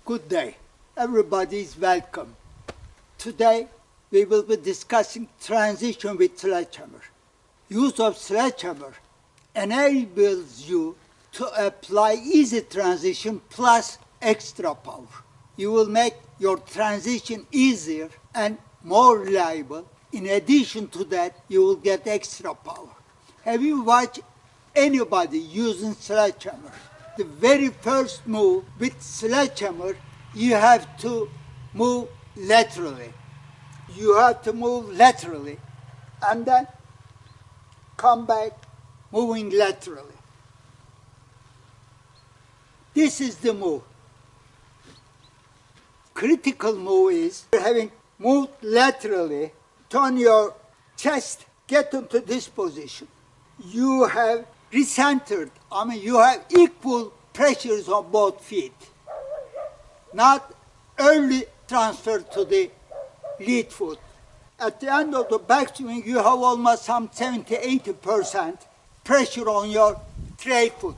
Good day. Everybody is welcome. Today we will be discussing transition with sledgehammer. Use of sledgehammer enables you to apply easy transition plus extra power. You will make your transition easier and more reliable. In addition to that, you will get extra power. Have you watched anybody using sledgehammer? The very first move with sledgehammer, you have to move laterally. You have to move laterally and then come back moving laterally. This is the move. Critical move is having moved laterally, turn your chest, get into this position. You have recentered, you have equal pressures on both feet. Not early transfer to the lead foot. At the end of the backswing, you have almost some 70-80% pressure on your trail foot.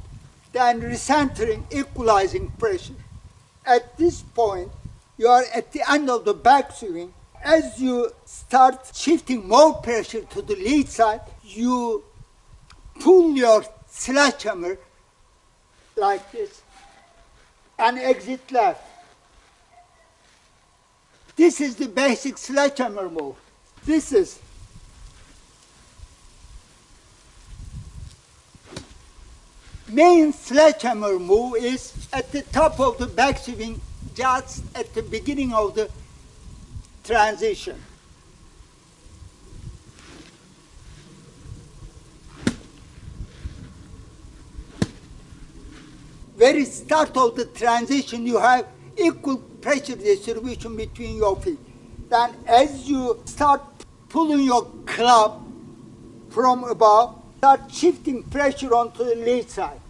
Then recentering, equalizing pressure. At this point, you are at the end of the backswing. As you start shifting more pressure to the lead side, you pull your sledgehammer like this and exit left. This is the basic sledgehammer move. This is main sledgehammer move is at the top of the backswing, just at the beginning of the transition. Very start of the transition, you have equal pressure distribution between your feet. Then as you start pulling your club from above, start shifting pressure onto the lead side.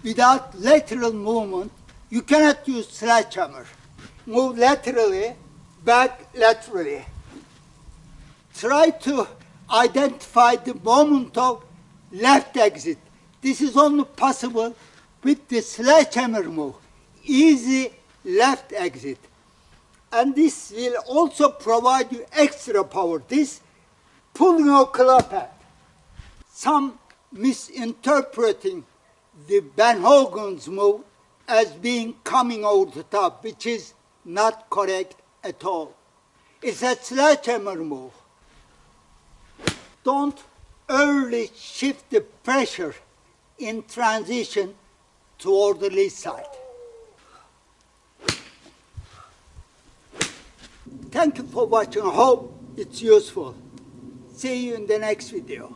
Without lateral movement, you cannot use sledgehammer. Move laterally, back laterally. Try to identify the moment of left exit. This is only possible with the sledgehammer move. Easy left exit. And this will also provide you extra power. This pulling your club head. Some misinterpreting the Hogan's move as being coming over the top, which is not correct at all. It's a sledgehammer move. Don't early shift the pressure in transition toward the lead side. Thank you for watching. I hope it's useful. See you in the next video.